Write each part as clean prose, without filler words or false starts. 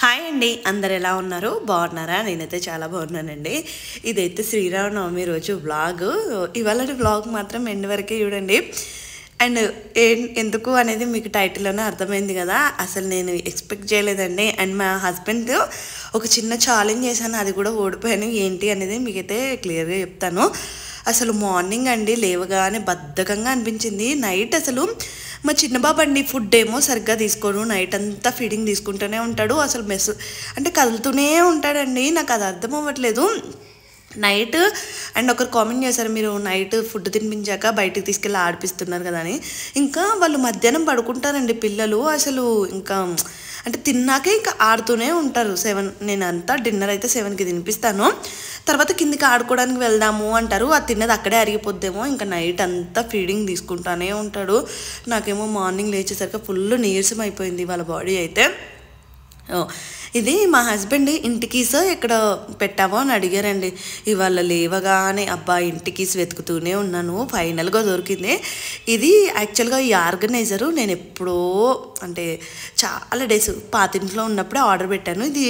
Hi అండి, అందరు ఎలా ఉన్నారు? బాగున్నారా? నేనైతే చాలా బాగున్నానండి. ఇదైతే శ్రీరామనవమి రోజు వ్లాగ్. ఇవాళ వ్లాగ్ మాత్రం ఎండ్ వరకే చూడండి. అండ్ ఎందుకు అనేది మీకు టైటిల్లోనే అర్థమైంది కదా. అసలు నేను ఎక్స్పెక్ట్ చేయలేదండి. అండ్ మా హస్బెండ్ ఒక చిన్న ఛాలెంజ్ చేశాను, అది కూడా ఓడిపోయాను. ఏంటి అనేది మీకైతే క్లియర్గా చెప్తాను. అసలు మార్నింగ్ అండి లేవగానే బద్ధకంగా అనిపించింది. నైట్ అసలు మా చిన్నబాబు అండి ఫుడ్ ఏమో సరిగ్గా తీసుకోడు, నైట్ అంతా ఫీడింగ్ తీసుకుంటూనే ఉంటాడు. అసలు మెస్ అంటే కదులుతూనే ఉంటాడండి. నాకు అది అర్థం అవ్వట్లేదు నైట్. అండ్ ఒకరు కామెంట్ చేశారు, మీరు నైట్ ఫుడ్ తినిపించాక బయటికి తీసుకెళ్ళి ఆడిపిస్తున్నారు కదా అని. ఇంకా వాళ్ళు మధ్యాహ్నం పడుకుంటారండి పిల్లలు. అసలు ఇంకా అంటే తిన్నాకే ఇంకా ఆడుతూనే ఉంటారు. 7 నేను అంతా డిన్నర్ అయితే 7కి తినిపిస్తాను. తర్వాత కిందికి ఆడుకోవడానికి వెళ్దాము అంటారు. అది తిన్నది అక్కడే అరిగిపోద్దేమో. ఇంకా నైట్ అంతా ఫీడింగ్ తీసుకుంటానే ఉంటాడు. నాకేమో మార్నింగ్ లేచేసరికి ఫుల్ నీరసం అయిపోయింది వాళ్ళ బాడీ అయితే. ఇది మా హస్బెండ్ ఇంటి కీస్ ఎక్కడ పెట్టామో అని అడిగారండి. ఇవాళ లేవగానే అబ్బా ఇంటి కీస్ వెతుకుతూనే ఉన్నాను, ఫైనల్గా దొరికింది. ఇది యాక్చువల్గా ఈ ఆర్గనైజరు నేను ఎప్పుడో అంటే చాలా డేస్ పాతింట్లో ఉన్నప్పుడే ఆర్డర్ పెట్టాను. ఇది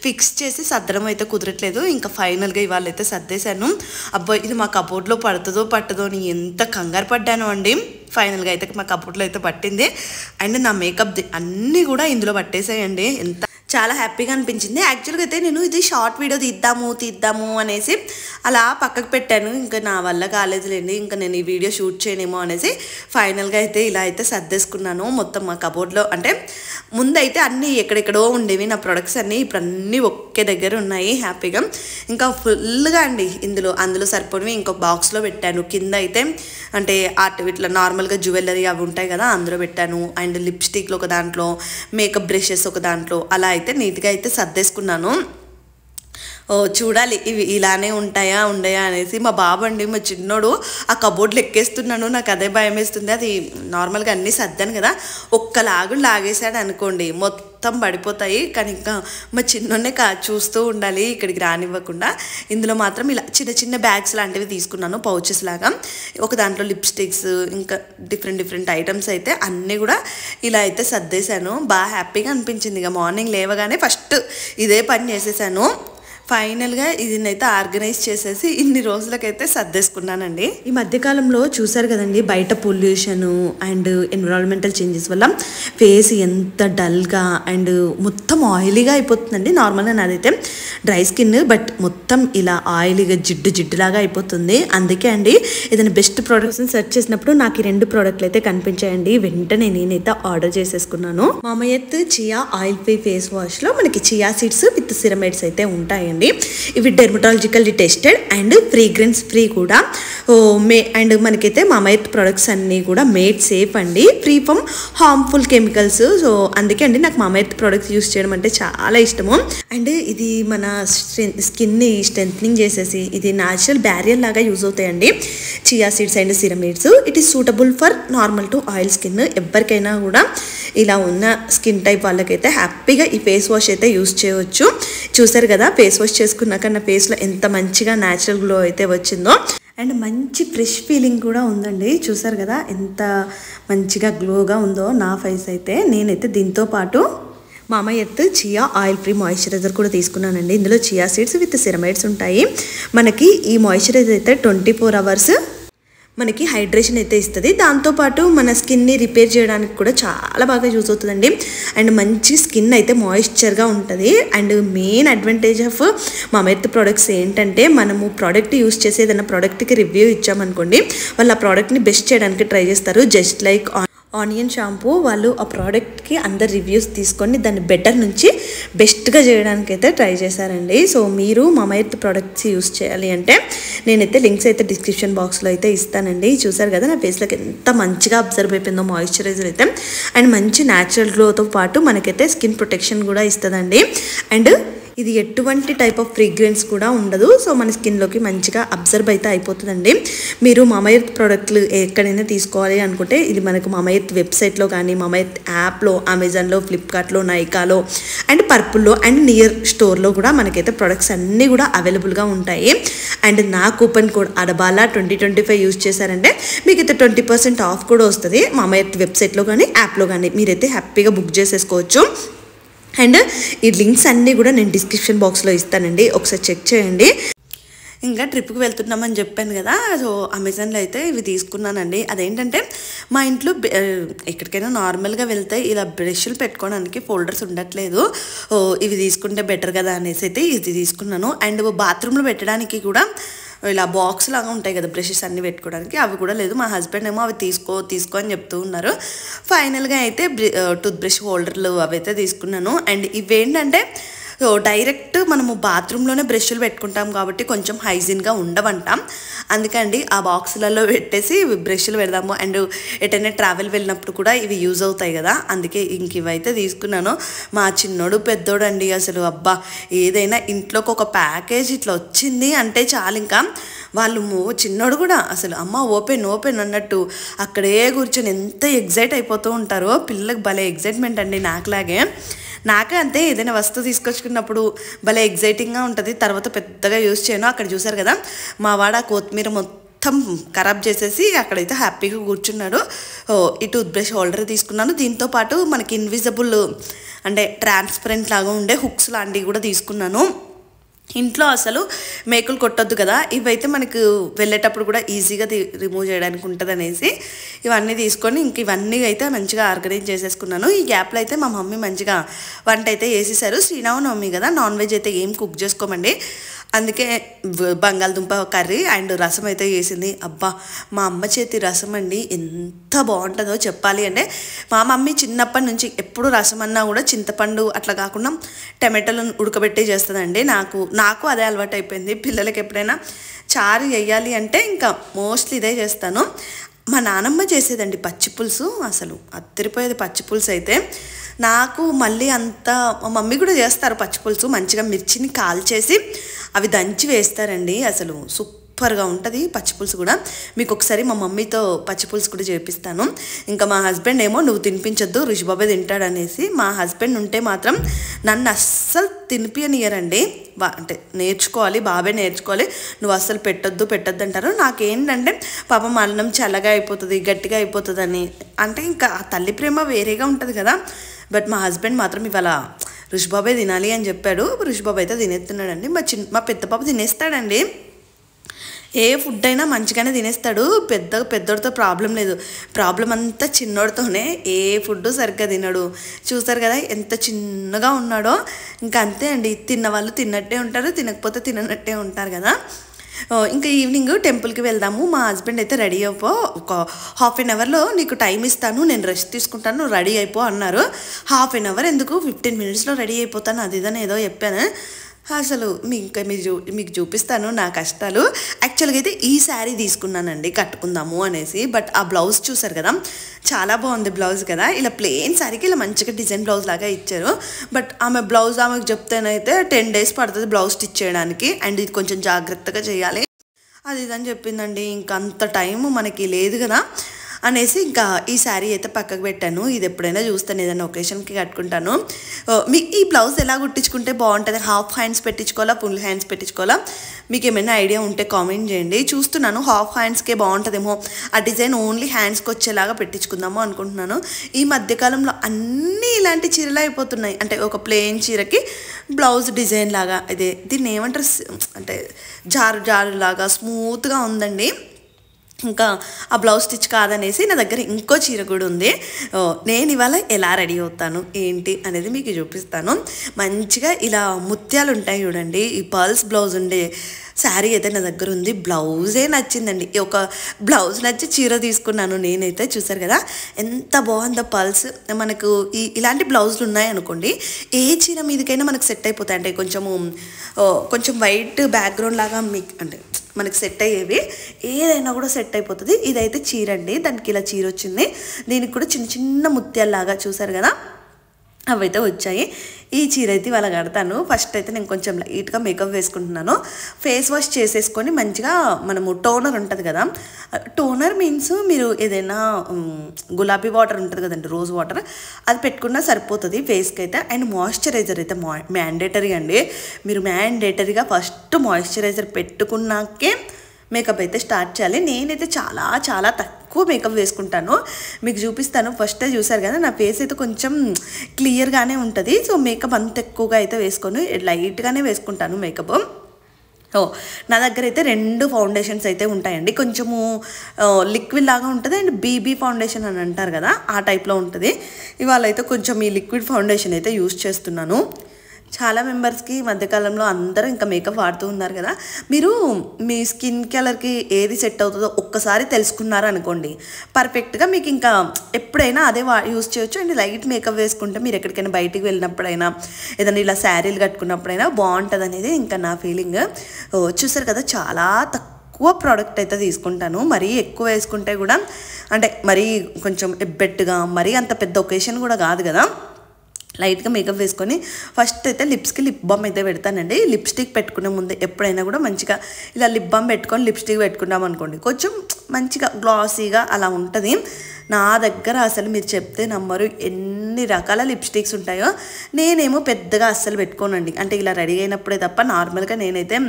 ఫిక్స్ చేసి సర్దడం అయితే కుదరట్లేదు. ఇంకా ఫైనల్గా ఇవాళ అయితే సర్దేశాను. అబ్బా ఇది మా కబోర్డ్లో పడుతుందో పట్టదో అని ఎంత కంగారు పడ్డాను అండి. ఫైనల్గా అయితే మా కబోర్డ్లో అయితే పట్టింది. అండ్ నా మేకప్ అన్నీ కూడా ఇందులో పట్టేసాయండి. ఎంత చాలా హ్యాపీగా అనిపించింది. యాక్చువల్గా అయితే నేను ఇది షార్ట్ వీడియో తీద్దాము అనేసి అలా పక్కకు పెట్టాను. ఇంకా నా వల్ల కాలేదులేండి, ఇంకా నేను ఈ వీడియో షూట్ చేయనేమో అనేసి ఫైనల్గా అయితే ఇలా అయితే సర్దేసుకున్నాను. మొత్తం మా కబోర్డ్లో అంటే ముందైతే అన్నీ ఎక్కడెక్కడో ఉండేవి నా ప్రొడక్ట్స్ అన్నీ, ఇప్పుడు అన్నీ ఒకే దగ్గర ఉన్నాయి హ్యాపీగా. ఇంకా ఫుల్గా అండి అందులో సరిపోనివి ఇంకొక బాక్స్లో పెట్టాను. కింద అయితే అంటే ఆర్ట్ ఇట్లా నార్మల్గా జ్యువెలరీ అవి ఉంటాయి కదా అందులో పెట్టాను. అండ్ లిప్స్టిక్లు ఒక దాంట్లో, మేకప్ బ్రషెస్ ఒక దాంట్లో, అలా అయితే నీట్గా అయితే సర్దేసుకున్నాను. చూడాలి ఇవి ఇలానే ఉండయా అనేసి. మా బాబు అండి మా చిన్నోడు ఆ కబోర్డ్లు ఎక్కేస్తున్నాను, నాకు అదే భయం వేస్తుంది. అది నార్మల్గా అన్నీ సర్దాను కదా, ఒక్కలాగు లాగేశాడు అనుకోండి మొత్తం పడిపోతాయి. కానీ ఇంకా మా చిన్నోనే చూస్తూ ఉండాలి ఇక్కడికి రానివ్వకుండా. ఇందులో మాత్రం ఇలా చిన్న చిన్న బ్యాగ్స్ లాంటివి తీసుకున్నాను, పౌచెస్ లాగా. ఒక దాంట్లో లిప్స్టిక్స్ ఇంకా డిఫరెంట్ ఐటమ్స్ అయితే అన్నీ కూడా ఇలా అయితే సర్దేశాను. బాగా హ్యాపీగా అనిపించింది. ఇక మార్నింగ్ లేవగానే ఫస్ట్ ఇదే పని చేసేసాను. ఫైనల్గా ఇదినైతే ఆర్గనైజ్ చేసేసి ఇన్ని రోజులకైతే సర్దేసుకున్నానండి. ఈ మధ్యకాలంలో చూసారు కదండి బయట పొల్యూషను అండ్ ఎన్విరాన్మెంటల్ చేంజెస్ వల్ల ఫేస్ ఎంత డల్గా అండ్ మొత్తం ఆయిలీగా అయిపోతుందండి. నార్మల్గా నాదైతే డ్రై స్కిన్, బట్ మొత్తం ఇలా ఆయిలీగా జిడ్డులాగా అయిపోతుంది. అందుకే అండి ఏదైనా బెస్ట్ ప్రోడక్ట్స్ని సెర్చ్ చేసినప్పుడు నాకు ఈ 2 ప్రోడక్ట్లు అయితే కనిపించాయండి. వెంటనే నేనైతే ఆర్డర్ చేసేసుకున్నాను. మామయ్యత్ చియా ఆయిల్ ఫ్రీ ఫేస్ వాష్లో మనకి చియా సీడ్స్ విత్ సిరమైడ్స్ అయితే ఉంటాయండి. ఇవి dermatologically tested and fragrance free కూడా. అండ్ మనకైతే మామయ్యత్ ప్రొడక్ట్స్ అన్నీ కూడా మేడ్ సేఫ్ అండి, free from harmful chemicals. So అందుకే అండి నాకు మామయ్యత్ ప్రొడక్ట్స్ యూస్ చేయడం అంటే చాలా ఇష్టము. అండ్ ఇది మన స్కిన్ని స్ట్రెంథనింగ్ చేసేసి ఇది న్యాచురల్ బ్యారియర్ లాగా యూజ్ అవుతాయండి chia seeds and ceramides. It is suitable for normal to oil skin. ఎవరికైనా కూడా ఇలా ఉన్న స్కిన్ టైప్ వాళ్ళకైతే హ్యాపీగా ఈ ఫేస్ వాష్ అయితే యూజ్ చేయవచ్చు. చూసారు కదా ఫేస్ వాష్ చేసుకున్నాక నా ఫేస్లో ఎంత మంచిగా న్యాచురల్ గ్లో అయితే వచ్చిందో. అండ్ మంచి ఫ్రెష్ ఫీలింగ్ కూడా ఉందండి. చూసారు కదా ఎంత మంచిగా గ్లోగా ఉందో నా ఫేస్ అయితే. నేనైతే దీంతో పాటు మామయ్యత్ చియా ఆయిల్ ఫ్రీ మాయిశ్చరైజర్ కూడా తీసుకున్నానండి. ఇందులో చియా సీడ్స్ విత్ సిరమైడ్స్ ఉంటాయి. మనకి ఈ మాయిశ్చరైజర్ అయితే 24 hours మనకి హైడ్రేషన్ అయితే ఇస్తుంది. దాంతోపాటు మన స్కిన్ని రిపేర్ చేయడానికి కూడా చాలా బాగా యూజ్ అవుతుందండి. అండ్ మంచి స్కిన్ అయితే మాయిశ్చర్గా ఉంటుంది. And main advantage of Mamaearth products ఏంటంటే మనము ప్రోడక్ట్ యూజ్ చేసి ఏదైనా ప్రోడక్ట్కి రివ్యూ ఇచ్చామనుకోండి, వాళ్ళు ఆ ప్రోడక్ట్ని బెస్ట్ చేయడానికి ట్రై చేస్తారు. జస్ట్ లైక్ ఆనియన్ షాంపూ, వాళ్ళు ఆ ప్రోడక్ట్కి అందరు రివ్యూస్ తీసుకొని దాన్ని బెటర్ నుంచి బెస్ట్గా చేయడానికి అయితే ట్రై చేశారండి. సో మీరు మామయ్యత్ ప్రోడక్ట్స్ యూస్ చేయాలి అంటే నేనైతే లింక్స్ అయితే డిస్క్రిప్షన్ బాక్స్లో అయితే ఇస్తానండి. చూసారు కదా నా ఫేస్లోకి ఎంత మంచిగా అబ్జర్వ్ అయిపోయిందో మాయిశ్చరైజర్ అయితే. అండ్ మంచి న్యాచురల్ గ్లోతో పాటు మనకైతే స్కిన్ ప్రొటెక్షన్ కూడా ఇస్తుందండి. అండ్ ఇది ఎటువంటి టైప్ ఆఫ్ ఫ్రేగ్రెన్స్ కూడా ఉండదు. సో మన స్కిన్లోకి మంచిగా అబ్జర్వ్ అయితే అయిపోతుందండి. మీరు మామయ్యత్ ప్రోడక్ట్లు ఎక్కడైనా తీసుకోవాలి అనుకుంటే ఇది మనకు మామయ్యత్ వెబ్సైట్లో కానీ, మామయ్యత్ యాప్లో, అమెజాన్లో, ఫ్లిప్కార్ట్లో, నైకాలో అండ్ పర్పుల్లో అండ్ నియర్ స్టోర్లో కూడా మనకైతే ప్రొడక్ట్స్ అన్నీ కూడా అవైలబుల్గా ఉంటాయి. అండ్ నా కూపన్ కోడ్ అడబాలా 2025 యూజ్ చేశారంటే మీకైతే 20% ఆఫ్ కూడా వస్తుంది. మామయ్యత్ వెబ్సైట్లో కానీ యాప్లో కానీ మీరైతే హ్యాపీగా బుక్ చేసేసుకోవచ్చు. అండ్ ఈ లింక్స్ అన్నీ కూడా నేను డిస్క్రిప్షన్ బాక్స్లో ఇస్తానండి, ఒకసారి చెక్ చేయండి. ఇంకా ట్రిప్కి వెళ్తున్నామని చెప్పాను కదా, సో అమెజాన్లో అయితే ఇవి తీసుకున్నానండి. అదేంటంటే మా ఇంట్లో ఎక్కడికైనా నార్మల్గా వెళ్తే ఇలా బ్రష్లు పెట్టుకోవడానికి ఫోల్డర్స్ ఉండట్లేదు, ఇవి తీసుకుంటే బెటర్ కదా అనేసి అయితే ఇది తీసుకున్నాను. అండ్ బాత్రూంలో పెట్టడానికి కూడా ఇలా బాక్స్ లాగా ఉంటాయి కదా బ్రషెస్ అన్నీ పెట్టుకోవడానికి, అవి కూడా లేదు. మా హస్బెండ్ ఏమో అవి తీసుకో అని చెప్తూ ఉన్నారు. ఫైనల్గా అయితే టూత్ బ్రష్ హోల్డర్లు అవి అయితే తీసుకున్నాను. అండ్ ఇవేంటంటే డైరెక్ట్ మనము బాత్రూంలోనే బ్రష్లు పెట్టుకుంటాం కాబట్టి కొంచెం హైజీన్గా ఉండవంటాం, అందుకండి ఆ బాక్సులలో పెట్టేసి బ్రష్లు పెడదాము. అండ్ ఎటైనా ట్రావెల్ వెళ్ళినప్పుడు కూడా ఇవి యూజ్ అవుతాయి కదా, అందుకే ఇంక ఇవైతే తీసుకున్నాను. మా చిన్నోడు పెద్దోడు అండి, అసలు అబ్బా ఏదైనా ఇంట్లోకి ఒక ప్యాకేజ్ ఇట్లా వచ్చింది అంటే చాలు, ఇంకా వాళ్ళు చిన్నోడు కూడా అసలు అమ్మ ఓపెన్ అన్నట్టు అక్కడే కూర్చొని ఎంత ఎగ్జైట్ అయిపోతూ ఉంటారో. పిల్లలకు భలే ఎగ్జైట్మెంట్ అండి, నాకే అంతే. ఏదైనా వస్తువు తీసుకొచ్చుకున్నప్పుడు భలే ఎగ్జైటింగ్గా ఉంటుంది, తర్వాత పెద్దగా యూజ్ చేయను. అక్కడ చూసారు కదా మా వాడ కొత్తిమీర మొత్తం ఖరాబ్ చేసేసి అక్కడైతే హ్యాపీగా కూర్చున్నాడు. ఈ టూత్ బ్రష్ హోల్డర్ తీసుకున్నాను. దీంతోపాటు మనకి ఇన్విజిబుల్ అంటే ట్రాన్స్పరెంట్ లాగా ఉండే హుక్స్ లాంటివి కూడా తీసుకున్నాను. ఇంట్లో అసలు మేకులు కొట్టొద్దు కదా, ఇవైతే మనకు వెళ్ళేటప్పుడు కూడా ఈజీగా రిమూవ్ చేయడానికి ఉంటుంది అనేసి ఇవన్నీ తీసుకొని ఇంక ఇవన్నీ అయితే మంచిగా ఆర్గనైజ్ చేసేసుకున్నాను. ఈ గ్యాప్లో అయితే మా మమ్మీ మంచిగా వంట అయితే వేసేసారు. శ్రీరామనవమి కదా, నాన్ వెజ్ అయితే ఏం కుక్ చేసుకోమండి, అందుకే బంగాళదుంప కర్రీ అండ్ రసం అయితే చేసింది. అబ్బా మా అమ్మ చేతి రసం అండి ఎంత బాగుంటుందో చెప్పాలి అంటే. మా మమ్మీ చిన్నప్పటి నుంచి ఎప్పుడు రసం అన్నా కూడా చింతపండు అట్లా కాకుండా టమాటాలను ఉడకబెట్టి చేస్తుందండి. నాకు అదే అలవాటు అయిపోయింది. పిల్లలకి ఎప్పుడైనా చారు వేయాలి అంటే ఇంకా మోస్ట్లీ ఇదే చేస్తాను. మా నానమ్మ చేసేదండి పచ్చి పులుసు, అసలు అద్దరిపోయేది పచ్చి పులుసు అయితే. నాకు మళ్ళీ అంత మా మమ్మీ కూడా చేస్తారు పచ్చి పులుసు, మంచిగా మిర్చిని కాల్చేసి అవి దంచి వేస్తారండి, అసలు సూపర్గా ఉంటుంది పచ్చి పులుసు కూడా. మీకు ఒకసారి మా మమ్మీతో పచ్చి పులుసు కూడా చేపిస్తాను. ఇంకా మా హస్బెండ్ ఏమో నువ్వు తినిపించొద్దు రుచిబాబే తింటాడనేసి, మా హస్బెండ్ ఉంటే మాత్రం నన్ను అస్సలు తినిపియనియరండి. అంటే నేర్చుకోవాలి, బాబే నేర్చుకోవాలి, నువ్వు అస్సలు పెట్టొద్దు అంటారు. నాకేంటంటే పాపం అన్నం చల్లగా అయిపోతుంది, గట్టిగా అయిపోతుందని, అంటే ఇంకా ఆ తల్లి ప్రేమ వేరేగా ఉంటుంది కదా. బట్ మా హస్బెండ్ మాత్రం ఇవాళ రుచిబాబే తినాలి అని చెప్పాడు. రుచిబాబు అయితే తినేస్తున్నాడండి. మా పెద్ద పాప తినేస్తాడండి, ఏ ఫుడ్ అయినా మంచిగానే తినేస్తాడు. పెద్దోడితో ప్రాబ్లం లేదు, ప్రాబ్లం అంతా చిన్నోడితోనే. ఏ ఫుడ్ సరిగ్గా తినడు. చూసారు కదా ఎంత చిన్నగా ఉన్నాడో. ఇంకా అంతే అండి, తిన్నవాళ్ళు తిన్నట్టే ఉంటారు, తినకపోతే తిననట్టే ఉంటారు కదా. ఇంకా ఈవినింగ్ టెంపుల్కి వెళ్దాము. మా హస్బెండ్ అయితే రెడీ అయిపో, ఒక హాఫ్ అన్ అవర్లో నీకు టైం ఇస్తాను, నేను రెస్ట్ తీసుకుంటాను, నువ్వు రెడీ అయిపో అన్నారు. హాఫ్ అన్ అవర్ ఎందుకు, 15 మినిట్స్లో రెడీ అయిపోతాను అది ఇదని ఏదో చెప్పాను. అసలు మీకు చూపిస్తాను నా కష్టాలు. యాక్చువల్గా అయితే ఈ శారీ తీసుకున్నానండి కట్టుకుందాము అనేసి, బట్ ఆ బ్లౌజ్ చూసారు కదా చాలా బాగుంది బ్లౌజ్ కదా. ఇలా ప్లెయిన్ శారీకి ఇలా మంచిగా డిజైన్ బ్లౌజ్ లాగా ఇచ్చారు. బట్ ఆమెకు చెప్తేనైతే 10 days పడుతుంది బ్లౌజ్ స్టిచ్ చేయడానికి, అండ్ ఇది కొంచెం జాగ్రత్తగా చేయాలి అది ఇదని చెప్పిందండి. ఇంకా అంత టైము మనకి లేదు కదా అనేసి ఇంకా ఈ శారీ అయితే పక్కకు పెట్టాను. ఇది ఎప్పుడైనా చూస్తాను, ఏదైనా ఒకేషన్కి కట్టుకుంటాను. మీకు ఈ బ్లౌజ్ ఎలా కుట్టించుకుంటే బాగుంటుంది, హాఫ్ హ్యాండ్స్ పెట్టించుకోవాలా ఫుల్ హ్యాండ్స్ పెట్టించుకోవాలా, మీకు ఏమైనా ఐడియా ఉంటే కామెంట్ చేయండి. చూస్తున్నాను హాఫ్ హ్యాండ్స్కే బాగుంటుందేమో, ఆ డిజైన్ ఓన్లీ హ్యాండ్స్కి వచ్చేలాగా పెట్టించుకుందాము అనుకుంటున్నాను. ఈ మధ్యకాలంలో అన్నీ ఇలాంటి చీరలు అయిపోతున్నాయి, అంటే ఒక ప్లెయిన్ చీరకి బ్లౌజ్ డిజైన్ లాగా, దీన్ని ఏమంటారు అంటే జారు లాగా స్మూత్గా ఉందండి. ఇంకా ఆ బ్లౌజ్ స్టిచ్ కాదనేసి నా దగ్గర ఇంకో చీర కూడా ఉంది. నేను ఇవాళ ఎలా రెడీ అవుతాను ఏంటి అనేది మీకు చూపిస్తాను. మంచిగా ఇలా ముత్యాలు ఉంటాయి చూడండి, ఈ పర్ల్స్ బ్లౌజ్ ఉండే శారీ అయితే నా దగ్గర ఉంది. బ్లౌజే నచ్చిందండి, ఒక బ్లౌజ్ నచ్చి చీర తీసుకున్నాను నేనైతే. చూసారు కదా ఎంత బాగుందో పర్ల్స్. మనకు ఇలాంటి బ్లౌజులు ఉన్నాయనుకోండి ఏ చీర మీదకైనా మనకు సెట్ అయిపోతాయి. అంటే కొంచెం వైట్ బ్యాక్గ్రౌండ్ లాగా అంటే మనకి సెట్ అయ్యేవి ఏదైనా కూడా సెట్ అయిపోతుంది. ఇదైతే చీర అండి, దానికి ఇలా చీర వచ్చింది, దీనికి కూడా చిన్న చిన్న ముత్యాల్లాగా చూసారు కదా అవైతే వచ్చాయి. ఈ చీర అయితే ఇవాళ కడతాను. ఫస్ట్ అయితే నేను కొంచెం లైట్గా మేకప్ వేసుకుంటున్నాను. ఫేస్ వాష్ చేసేసుకొని మంచిగా మనము టోనర్ ఉంటుంది కదా, టోనర్ మీన్స్ మీరు ఏదైనా గులాబీ వాటర్ ఉంటుంది కదండి, రోజ్ వాటర్, అది పెట్టుకున్నా సరిపోతుంది ఫేస్కి అయితే. అండ్ మాయిశ్చరైజర్ అయితే మ్యాండేటరీ అండి, మీరు మ్యాండేటరీగా ఫస్ట్ మాయిశ్చరైజర్ పెట్టుకున్నాకే మేకప్ అయితే స్టార్ట్ చేయాలి. నేనైతే చాలా తక్కువ తక్కువ మేకప్ వేసుకుంటాను. మీకు చూపిస్తాను. ఫస్టే చూసారు కదా, నా ఫేస్ అయితే కొంచెం క్లియర్గానే ఉంటుంది. సో మేకప్ అంత ఎక్కువగా అయితే వేసుకొని లైట్గానే వేసుకుంటాను మేకప్. నా దగ్గర అయితే 2 ఫౌండేషన్స్ అయితే ఉంటాయండి. కొంచెము లిక్విడ్ లాగా ఉంటుంది అండ్ బీబీ ఫౌండేషన్ అని అంటారు కదా, ఆ టైప్లో ఉంటుంది. ఇవాళ అయితే కొంచెం ఈ లిక్విడ్ ఫౌండేషన్ అయితే యూస్ చేస్తున్నాను. చాలా మెంబర్స్కి ఈ మధ్యకాలంలో అందరూ ఇంకా మేకప్ వాడుతూ ఉన్నారు కదా, మీరు మీ స్కిన్ కలర్కి ఏది సెట్ అవుతుందో ఒక్కసారి తెలుసుకున్నారు అనుకోండి, పర్ఫెక్ట్గా మీకు ఇంకా ఎప్పుడైనా అదే యూస్ చేయొచ్చు. అండ్ లైట్ మేకప్ వేసుకుంటే మీరు ఎక్కడికైనా బయటికి వెళ్ళినప్పుడైనా ఏదైనా ఇలా శారీలు కట్టుకున్నప్పుడైనా బాగుంటుంది అనేది ఇంకా నా ఫీలింగ్. చూసారు కదా, చాలా తక్కువ ప్రోడక్ట్ అయితే తీసుకుంటాను. మరీ ఎక్కువ వేసుకుంటే కూడా అంటే మరీ కొంచెం ఎబ్బెట్టుగా మరీ అంత పెద్ద ఒకేషన్ కూడా కాదు కదా, లైట్గా మేకప్ వేసుకొని ఫస్ట్ అయితే లిప్స్కి లిప్ బామ్ అయితే పెడతానండి. లిప్స్టిక్ పెట్టుకునే ముందు ఎప్పుడైనా కూడా మంచిగా ఇలా లిప్ బామ్ పెట్టుకొని లిప్స్టిక్ పెట్టుకున్నాం అనుకోండి, కొంచెం మంచిగా గ్లాసీగా అలా ఉంటుంది. నా దగ్గర అసలు మీరు చెప్తే నమ్మరు ఎన్ని రకాల లిప్స్టిక్స్ ఉంటాయో. నేనేమో పెద్దగా అస్సలు పెట్టుకోనండి, అంటే ఇలా రెడీ అయినప్పుడే తప్ప నార్మల్గా నేనైతే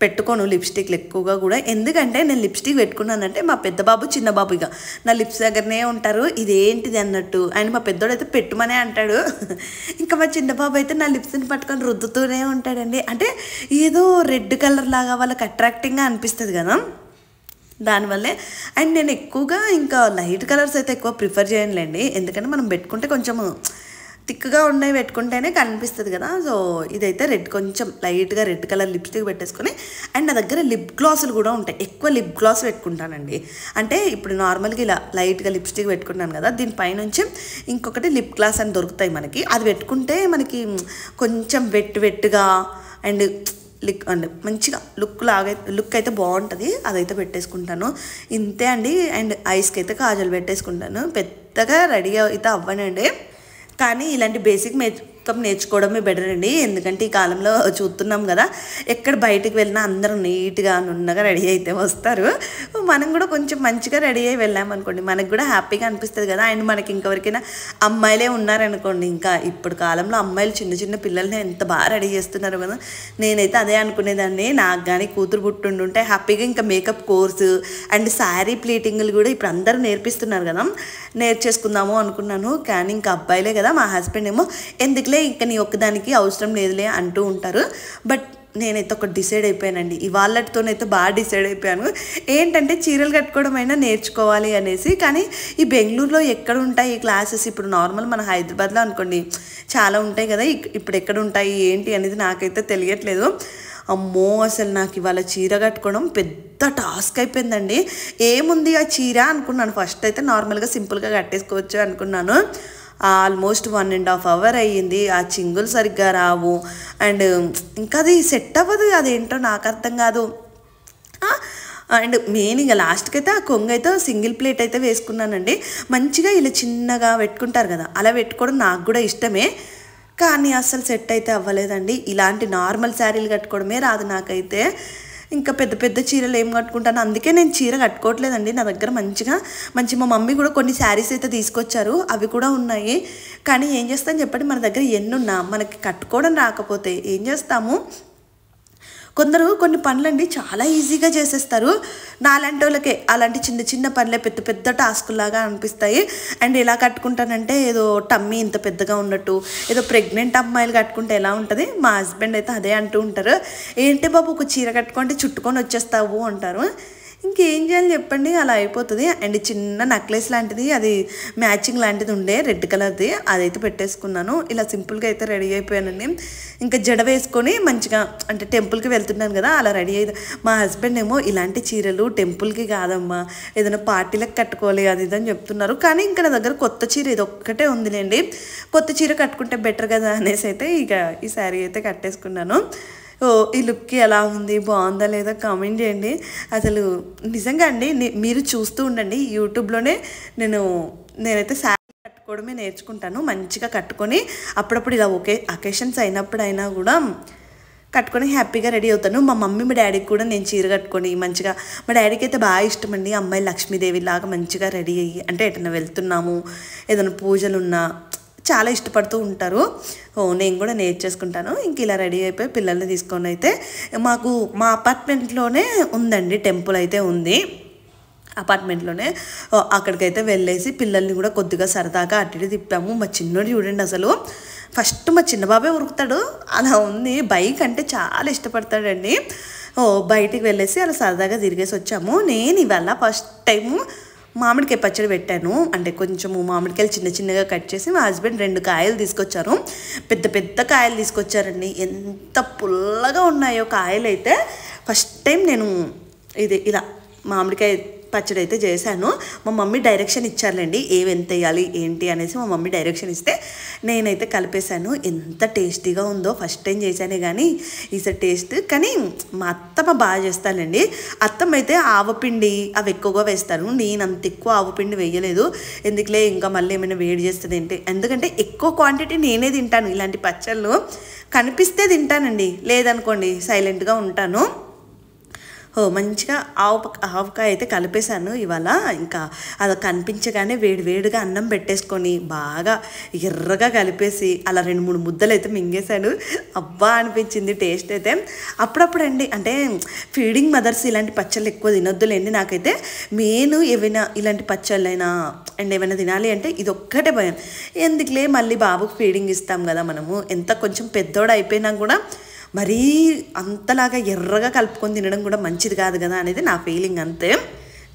పెట్టుకోను లిప్స్టిక్లు ఎక్కువగా కూడా. ఎందుకంటే నేను లిప్స్టిక్ పెట్టుకున్నానంటే మా పెద్ద బాబు చిన్న బాబు ఇక నా లిప్స్ దగ్గరనే ఉంటారు, ఇదేంటిది అన్నట్టు. అండ్ మా పెద్దోడైతే పెట్టుమనే అంటాడు, ఇంకా మా చిన్న బాబు అయితే నా లిప్స్ని పట్టుకొని రుద్దుతూనే ఉంటాడండి. అంటే ఏదో రెడ్ కలర్ లాగా వాళ్ళకి అట్రాక్టింగ్గా అనిపిస్తుంది కదా, దానివల్లే. అండ్ నేను ఎక్కువగా ఇంకా లైట్ కలర్స్ అయితే ఎక్కువ ప్రిఫర్ చేయనులేండి, ఎందుకంటే మనం పెట్టుకుంటే కొంచెం థిక్గా ఉన్నాయి పెట్టుకుంటేనే కనిపిస్తుంది కదా. సో ఇదైతే రెడ్, కొంచెం లైట్గా రెడ్ కలర్ లిప్స్టిక్ పెట్టేసుకొని, అండ్ నా దగ్గర లిప్ గ్లాసులు కూడా ఉంటాయి. ఎక్కువ లిప్ గ్లాస్ పెట్టుకుంటానండి. అంటే ఇప్పుడు నార్మల్గా ఇలా లైట్గా లిప్స్టిక్ పెట్టుకున్నాను కదా, దీనిపైనుంచి ఇంకొకటి లిప్ గ్లాస్ అని దొరుకుతాయి మనకి. అది పెట్టుకుంటే మనకి కొంచెం వెట్గా అండ్ అండ్ మంచిగా లుక్ అయితే బాగుంటుంది. అదైతే పెట్టేసుకుంటాను, ఇంతే అండి. అండ్ ఐస్కి అయితే కాజల్ పెట్టేసుకుంటాను. పెద్దగా రెడీ అయితే అవ్వనండి, కానీ ఇలాంటి బేసిక్ మేకప్ నేర్చుకోవడమే బెటర్ అండి. ఎందుకంటే ఈ కాలంలో చూస్తున్నాం కదా, ఎక్కడ బయటికి వెళ్ళినా అందరూ నీట్గా నున్నగా రెడీ అయితే వస్తారు. మనం కూడా కొంచెం మంచిగా రెడీ అయ్యి వెళ్ళామనుకోండి, మనకు కూడా హ్యాపీగా అనిపిస్తుంది కదా. అండ్ మనకి ఇంకెవరికైనా అమ్మాయిలే ఉన్నారనుకోండి, ఇంకా ఇప్పుడు కాలంలో అమ్మాయిలు చిన్న చిన్న పిల్లల్ని ఎంత బాగా రెడీ చేస్తున్నారు కదా. నేనైతే అదే అనుకునేదాన్ని, నాకు కానీ కూతురు పుట్టుంటే హ్యాపీగా ఇంకా మేకప్ కోర్సు అండ్ శారీ ప్లీటింగ్లు కూడా ఇప్పుడు అందరూ నేర్పిస్తున్నారు కదా, నేర్చేసుకుందాము అనుకున్నాను. కానీ ఇంకా అబ్బాయిలే కదా, మా హస్బెండ్ ఏమో ఎందుకులే ఇంకా నీ ఒక్కదానికి అవసరం లేదులే అంటూ ఉంటారు. బట్ నేనైతే ఒకటి డిసైడ్ అయిపోయానండి, ఇవాళతోనైతే బాగా డిసైడ్ అయిపోయాను. ఏంటంటే చీరలు కట్టుకోవడం అయినా నేర్చుకోవాలి అనేసి. కానీ ఈ బెంగళూరులో ఎక్కడ ఉంటాయి ఈ క్లాసెస్? ఇప్పుడు నార్మల్ మన హైదరాబాద్లో అనుకోండి చాలా ఉంటాయి కదా, ఇప్పుడు ఎక్కడ ఉంటాయి ఏంటి అనేది నాకైతే తెలియట్లేదు. అమ్మో, అసలు నాకు ఇవాళ చీర కట్టుకోవడం పెద్ద టాస్క్ అయిపోయిందండి. ఏముంది ఆ చీర అనుకున్నాను. ఫస్ట్ అయితే నార్మల్గా సింపుల్గా కట్టేసుకోవచ్చు అనుకున్నాను. ఆల్మోస్ట్ 1.5 hours అయ్యింది. ఆ చింగులు సరిగ్గా రావు అండ్ ఇంకా అది సెట్ అవ్వదు, అదేంటో నాకు అర్థం కాదు. అండ్ మెయిన్ ఇంకా లాస్ట్కి అయితే ఆ కొంగు అయితే సింగిల్ ప్లేట్ అయితే వేసుకున్నానండి. మంచిగా ఇలా చిన్నగా పెట్టుకుంటారు కదా, అలా పెట్టుకోవడం నాకు కూడా ఇష్టమే, కానీ అస్సలు సెట్ అయితే అవ్వలేదండి. ఇలాంటి నార్మల్ శారీలు కట్టుకోవడమే రాదు నాకైతే. ఇంకా పెద్ద పెద్ద చీరలు ఏం కట్టుకుంటాను, అందుకే నేను చీర కట్టుకోవట్లేదండి. నా దగ్గర మా మమ్మీ కూడా కొన్ని శారీస్ అయితే తీసుకొచ్చారు, అవి కూడా ఉన్నాయి. కానీ ఏం చేస్తాను చెప్పండి, మన దగ్గర ఎన్నున్నా మనకి కట్టుకోవడం రాకపోతే ఏం చేస్తాము? కొందరు కొన్ని పనులండి చాలా ఈజీగా చేసేస్తారు. నాలాంటి వాళ్ళకే అలాంటి చిన్న చిన్న పనులే పెద్ద పెద్ద టాస్కులాగా అనిపిస్తాయి. అండ్ ఎలా కట్టుకుంటానంటే ఏదో టమ్మీ ఇంత పెద్దగా ఉన్నట్టు, ఏదో ప్రెగ్నెంట్ అమ్మాయిలు కట్టుకుంటే ఎలా ఉంటుంది. మా హస్బెండ్ అయితే అదే అంటూ ఉంటారు, ఏంటి బాబు ఒక చీర కట్టుకుంటే చుట్టుకొని వచ్చేస్తావు అంటారు. ఇంకేం చేయాలి చెప్పండి, అలా అయిపోతుంది. అండ్ చిన్న నెక్లెస్ లాంటిది, అది మ్యాచింగ్ లాంటిది ఉండే రెడ్ కలర్ది, అదైతే పెట్టేసుకున్నాను. ఇలా సింపుల్గా అయితే రెడీ అయిపోయానండి. ఇంకా జడ వేసుకొని మంచిగా అంటే టెంపుల్కి వెళ్తున్నాను కదా, అలా రెడీ అయ్యి. మా హస్బెండ్ ఏమో ఇలాంటి చీరలు టెంపుల్కి కాదమ్మా, ఏదైనా పార్టీలకు కట్టుకోవాలి అది ఇదని చెప్తున్నారు. కానీ ఇంకా నా దగ్గర కొత్త చీర ఇది ఒక్కటే ఉందిలేండి, కొత్త చీర కట్టుకుంటే బెటర్ కదా అనేసి అయితే ఇక ఈ శారీ అయితే కట్టేసుకున్నాను. ఈ లుక్కి ఎలా ఉంది, బాగుందా లేదా కామెంట్ చేయండి. అసలు నిజంగా అండి మీరు చూస్తూ ఉండండి, యూట్యూబ్లోనే నేనైతే శారీ కట్టుకోవడమే నేర్చుకుంటాను. మంచిగా కట్టుకొని అప్పుడప్పుడు ఇలా అకేషన్స్ అయినప్పుడైనా కూడా కట్టుకొని హ్యాపీగా రెడీ అవుతాను. మా మమ్మీ మా డాడీకి కూడా నేను చీర కట్టుకొని మంచిగా, మా డాడీకి అయితే బాగా ఇష్టం అండి అమ్మాయి లక్ష్మీదేవి లాగా మంచిగా రెడీ అయ్యి, అంటే ఎటన్నా వెళ్తున్నాము ఏదైనా పూజలు ఉన్నా చాలా ఇష్టపడుతూ ఉంటారు. నేను కూడా నేర్చేసుకుంటాను. ఇంక ఇలా రెడీ అయిపోయి పిల్లల్ని తీసుకొని అయితే మా అపార్ట్మెంట్లోనే ఉందండి టెంపుల్ అయితే ఉంది. అపార్ట్మెంట్లోనే. అక్కడికైతే వెళ్ళేసి పిల్లల్ని కూడా కొద్దిగా సరదాగా అటు ఇటు తిప్పాము. మా చిన్నోడు చూడండి అసలు ఫస్ట్ మా చిన్న బాబే ఉరుకుతాడు, అలా ఉంది. బైక్ అంటే చాలా ఇష్టపడతాడండి. బయటికి వెళ్ళేసి అలా సరదాగా తిరిగేసి వచ్చాము. నేను ఇవాళ ఫస్ట్ టైము మామిడికాయ పచ్చడి పెట్టాను. అంటే కొంచెము మామిడికాయలు చిన్న చిన్నగా కట్ చేసి మా హస్బెండ్ 2 కాయలు తీసుకొచ్చారు. పెద్ద పెద్ద కాయలు తీసుకొచ్చారండి. ఎంత పుల్లగా ఉన్నాయో కాయలు అయితే. ఫస్ట్ టైం నేను ఇది ఇలా మామిడికాయ పచ్చడి అయితే చేశాను. మా మమ్మీ డైరెక్షన్ ఇచ్చారులేండి, ఎంత వేయాలి ఏంటి అనేసి మా మమ్మీ డైరెక్షన్ ఇస్తే నేనైతే కలిపేశాను. ఎంత టేస్టీగా ఉందో. ఫస్ట్ టైం చేశానే కానీ ఈసారి టేస్ట్. కానీ మా అత్తమ్మ బాగా చేస్తానండి. అత్తమ్మ అయితే ఆవపిండి అవి ఎక్కువగా వేస్తారు. నేను అంత ఎక్కువ ఆవపిండి వేయలేదు. ఎందుకులే ఇంకా మళ్ళీ ఏమైనా వేడి చేస్తుంది ఏంటి, ఎందుకంటే ఎక్కువ క్వాంటిటీ నేనే తింటాను. ఇలాంటి పచ్చళ్ళు కనిపిస్తే తింటానండి, లేదనుకోండి సైలెంట్గా ఉంటాను. మంచిగా ఆవకాయ అయితే కలిపేశాను ఇవాళ. ఇంకా అది కనిపించగానే వేడిగా అన్నం పెట్టేసుకొని బాగా ఎర్రగా కలిపేసి అలా 2-3 ముద్దలు అయితే మింగేశాను. అబ్బా అనిపించింది టేస్ట్ అయితే. అప్పుడప్పుడు అండి, అంటే ఫీడింగ్ మదర్స్ ఇలాంటి పచ్చళ్ళు ఎక్కువ తినొద్దులేండి. నాకైతే మెయిన్ ఏమైనా ఇలాంటి పచ్చళ్ళైనా అండ్ ఏమైనా తినాలి అంటే ఇది ఒక్కటే భయం. ఎందుకులే మళ్ళీ బాబుకు ఫీడింగ్ ఇస్తాం కదా మనము, ఎంత కొంచెం పెద్దోడు అయిపోయినా కూడా మరీ అంతలాగా ఎర్రగా కలుపుకొని తినడం కూడా మంచిది కాదు కదా అనేది నా ఫీలింగ్ అంతే.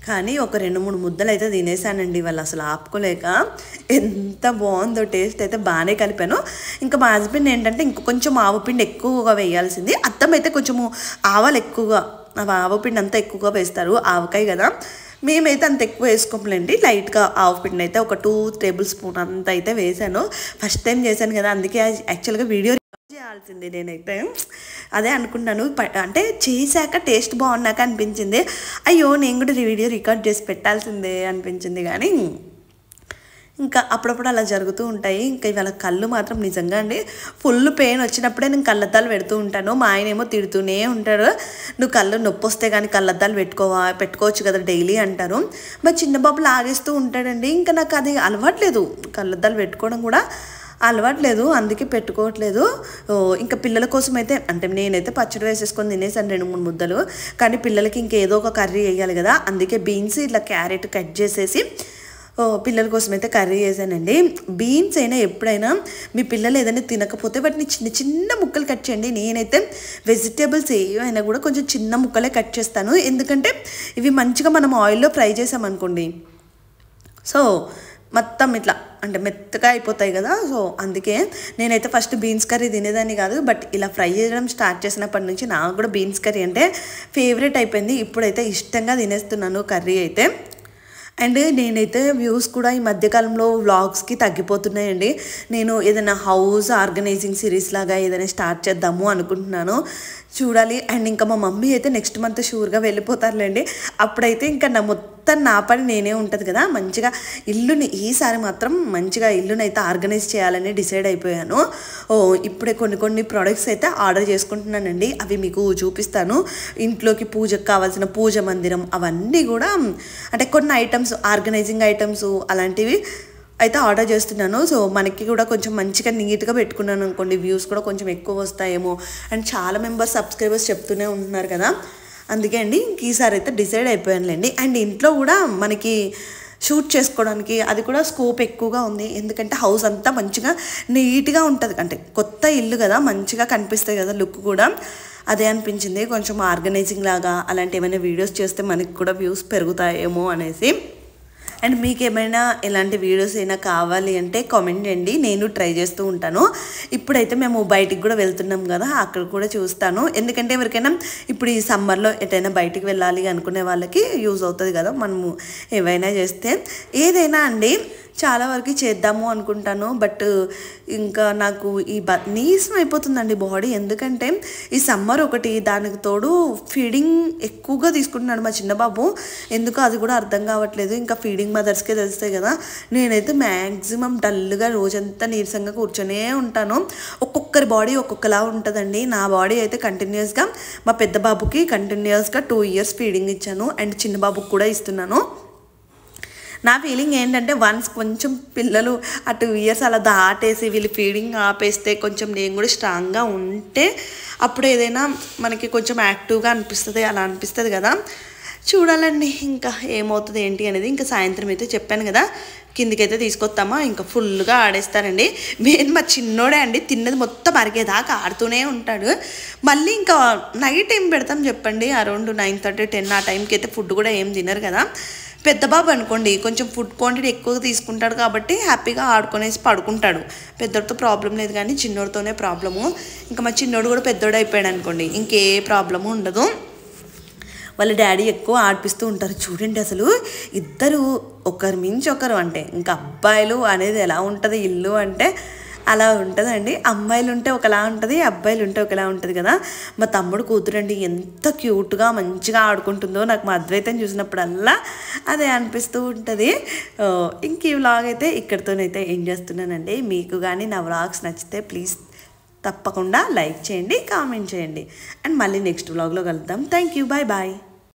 కానీ ఒక 2-3 ముద్దలు అయితే తినేసానండి వాళ్ళు, అసలు ఆపుకోలేక. ఎంత బాగుందో టేస్ట్ అయితే. బాగానే కలిపాను. ఇంకా మా హస్బెండ్ ఏంటంటే కొంచెం ఆవపిండి ఎక్కువగా వేయాల్సింది. అత్తమ్మ అయితే కొంచెము ఆవాలు ఎక్కువగా, ఆవపిండి అంతా ఎక్కువగా వేస్తారు, ఆవకాయ కదా. మేమైతే అంత ఎక్కువ వేసుకోలేండి, లైట్గా ఆవపిండి అయితే ఒక 2 టేబుల్ స్పూన్ అంత అయితే వేసాను. ఫస్ట్ టైం చేశాను కదా, అందుకే యాక్చువల్గా వీడియో చేయాల్సింది. నేనైతే అదే అనుకున్నాను. అంటే చేశాక టేస్ట్ బాగున్నాక అనిపించింది, అయ్యో నేను కూడా వీడియో రికార్డ్ చేసి పెట్టాల్సిందే అనిపించింది. కానీ ఇంకా అప్పుడప్పుడు అలా జరుగుతూ ఉంటాయి. ఇంకా ఇవాళ కళ్ళు మాత్రం నిజంగా అండి ఫుల్ పెయిన్ వచ్చినప్పుడే నేను కళ్ళద్దాలు పెడుతూ ఉంటాను. మా ఆయన ఏమో తిడుతూనే ఉంటాడు, నువ్వు కళ్ళు నొప్పి వస్తే కానీ కళ్ళద్దాలు పెట్టుకోవచ్చు కదా డైలీ అంటారు. మా చిన్న బాబు లాగేస్తూ ఉంటాడండి. ఇంకా నాకు అది అలవాట్లేదు, కళ్ళద్దాలు పెట్టుకోవడం కూడా అలవాట్లేదు, అందుకే పెట్టుకోవట్లేదు. ఇంకా పిల్లల కోసం అయితే, అంటే నేనైతే పచ్చడి వేసేసుకొని తినేసాను 2-3 ముద్దలు. కానీ పిల్లలకి ఇంకేదో ఒక కర్రీ వేయాలి కదా, అందుకే బీన్స్ ఇట్లా క్యారెట్ కట్ చేసేసి పిల్లల కోసం అయితే కర్రీ చేశానండి. బీన్స్ అయినా ఎప్పుడైనా మీ పిల్లలు ఏదైనా తినకపోతే వాటిని చిన్న చిన్న ముక్కలు కట్ చేయండి. నేనైతే వెజిటేబుల్స్ ఏవైనా కూడా కొంచెం చిన్న ముక్కలే కట్ చేస్తాను. ఎందుకంటే ఇవి మంచిగా మనం ఆయిల్లో ఫ్రై చేసామనుకోండి, సో మొత్తం ఇట్లా అంటే మెత్తగా అయిపోతాయి కదా. సో అందుకే నేనైతే ఫస్ట్ బీన్స్ కర్రీ తినేదాన్ని కాదు, బట్ ఇలా ఫ్రై చేయడం స్టార్ట్ చేసినప్పటి నుంచి నాకు కూడా బీన్స్ కర్రీ అంటే ఫేవరెట్ అయిపోయింది. ఇప్పుడైతే ఇష్టంగా తినేస్తున్నాను కర్రీ అయితే. అండ్ నేనైతే వ్యూస్ కూడా ఈ మధ్యకాలంలో వ్లాగ్స్కి తగ్గిపోతున్నాయండి. నేను ఏదైనా హౌస్ ఆర్గనైజింగ్ సిరీస్ లాగా ఏదైనా స్టార్ట్ చేద్దాము అనుకుంటున్నాను, చూడాలి. అండ్ ఇంకా మా మమ్మీ అయితే నెక్స్ట్ మంత్ షూర్గా వెళ్ళిపోతారులేండి. అప్పుడైతే ఇంకా మొత్తం నా పని నేనే ఉంటుంది కదా. మంచిగా ఇల్లుని ఈసారి మాత్రం మంచిగా ఇల్లుని అయితే ఆర్గనైజ్ చేయాలని డిసైడ్ అయిపోయాను. ఇప్పుడే కొన్ని ప్రోడక్ట్స్ అయితే ఆర్డర్ చేసుకుంటున్నానండి, అవి మీకు చూపిస్తాను. ఇంట్లోకి పూజకు కావాల్సిన పూజ మందిరం అవన్నీ కూడా, అంటే కొన్ని ఐటమ్స్ ఆర్గనైజింగ్ ఐటమ్స్ అలాంటివి అయితే ఆర్డర్ చేస్తున్నాను. సో మనకి కూడా కొంచెం మంచిగా నీట్గా పెట్టుకున్నాను అనుకోండి, వ్యూస్ కూడా కొంచెం ఎక్కువ వస్తాయేమో. అండ్ చాలా మెంబర్స్ సబ్స్క్రైబర్స్ చెప్తూనే ఉంటున్నారు కదా, అందుకే అండి ఈసారి అయితే డిసైడ్ అయిపోయానులేండి. అండ్ ఇంట్లో కూడా మనకి షూట్ చేసుకోవడానికి అది కూడా స్కోప్ ఎక్కువగా ఉంది. ఎందుకంటే హౌస్ అంతా మంచిగా నీట్గా ఉంటుంది, అంటే కొత్త ఇల్లు కదా, మంచిగా కనిపిస్తాయి కదా లుక్ కూడా. అదే అనిపించింది, కొంచెం ఆర్గనైజింగ్ లాగా అలాంటి ఏమైనా వీడియోస్ చేస్తే మనకి కూడా వ్యూస్ పెరుగుతాయేమో అనేసి. అండ్ మీకు ఏమైనా ఎలాంటి వీడియోస్ అయినా కావాలి అంటే కామెంట్ చేయండి, నేను ట్రై చేస్తూ ఉంటాను. ఇప్పుడైతే మేము బయటికి కూడా వెళ్తున్నాం కదా, అక్కడ కూడా చూస్తాను. ఎందుకంటే ఎవరికైనా ఇప్పుడు ఈ సమ్మర్లో ఎటైనా బయటికి వెళ్ళాలి అనుకునే వాళ్ళకి యూజ్ అవుతుంది కదా మనము ఏవైనా చేస్తే. ఏదైనా అండి చాలా వరకు చేద్దాము అనుకుంటాను, బట్ ఇంకా నాకు నీరసం అయిపోతుందండి బాడీ. ఎందుకంటే ఈ సమ్మర్ ఒకటి, దానికి తోడు ఫీడింగ్ ఎక్కువగా తీసుకుంటున్నాడు మా చిన్నబాబు. ఎందుకో అది కూడా అర్థం కావట్లేదు. ఇంకా ఫీడింగ్ మదర్స్కే తెలుస్తాయి కదా. నేనైతే మ్యాక్సిమం డల్గా రోజంతా నీరసంగా కూర్చొనే ఉంటాను. ఒక్కొక్కరి బాడీ ఒక్కొక్కలా ఉంటుందండి. నా బాడీ అయితే కంటిన్యూస్గా మా పెద్ద బాబుకి కంటిన్యూస్గా 2 years ఫీడింగ్ ఇచ్చాను, అండ్ చిన్న బాబుకి కూడా ఇస్తున్నాను. నా ఫీలింగ్ ఏంటంటే వన్స్ కొంచెం పిల్లలు ఆ 2 years అలా దాటేసి వీళ్ళు ఫీడింగ్ ఆపేస్తే కొంచెం నేను కూడా స్ట్రాంగ్గా ఉంటే అప్పుడు ఏదైనా మనకి కొంచెం యాక్టివ్గా అనిపిస్తుంది, అలా అనిపిస్తుంది కదా. చూడాలండి ఇంకా ఏమవుతుంది ఏంటి అనేది. ఇంకా సాయంత్రం అయితే చెప్పాను కదా కిందికైతే తీసుకొస్తామా ఇంకా ఫుల్గా ఆడేస్తారండి. మెయిన్ మా చిన్నోడే అండి తిన్నది మొత్తం అరిగేదాకా ఆడుతూనే ఉంటాడు. మళ్ళీ ఇంకా నైట్ ఏం పెడతాం చెప్పండి, అరౌండ్ 9:30 10 ఆ టైంకి అయితే ఫుడ్ కూడా ఏం తినరు కదా. పెద్ద బాబు అనుకోండి కొంచెం ఫుడ్ క్వాంటిటీ ఎక్కువగా తీసుకుంటాడు కాబట్టి హ్యాపీగా ఆడుకునేసి పడుకుంటాడు. పెద్దోడితో ప్రాబ్లం లేదు కానీ చిన్నోడితోనే ప్రాబ్లము. ఇంకా మా చిన్నోడు కూడా పెద్దోడు అయిపోయాడు అనుకోండి ఇంకే ప్రాబ్లము ఉండదు. వాళ్ళ డాడీ ఎక్కువ ఆడిపిస్తూ ఉంటారు. చూడండి అసలు ఇద్దరు ఒకరి మించి ఒకరు, అంటే ఇంకా అబ్బాయిలు అనేది ఎలా ఉంటుంది ఇల్లు అంటే అలా ఉంటుందండి. అమ్మాయిలు ఉంటే ఒకలా ఉంటుంది, అబ్బాయిలు ఉంటే ఒకలా ఉంటుంది కదా. మా తమ్ముడు కూతురండి ఎంత క్యూట్గా మంచిగా ఆడుకుంటుందో, నాకు మా అద్వైతం చూసినప్పుడల్లా అదే అనిపిస్తూ ఉంటుంది. ఇంక ఈ వ్లాగ్ అయితే ఇక్కడితోనైతే ఏం చేస్తున్నానండి. మీకు కానీ నా వ్లాగ్స్ నచ్చితే ప్లీజ్ తప్పకుండా లైక్ చేయండి, కామెంట్ చేయండి. అండ్ మళ్ళీ నెక్స్ట్ వ్లాగ్లో కలుద్దాం. Thank you, bye bye.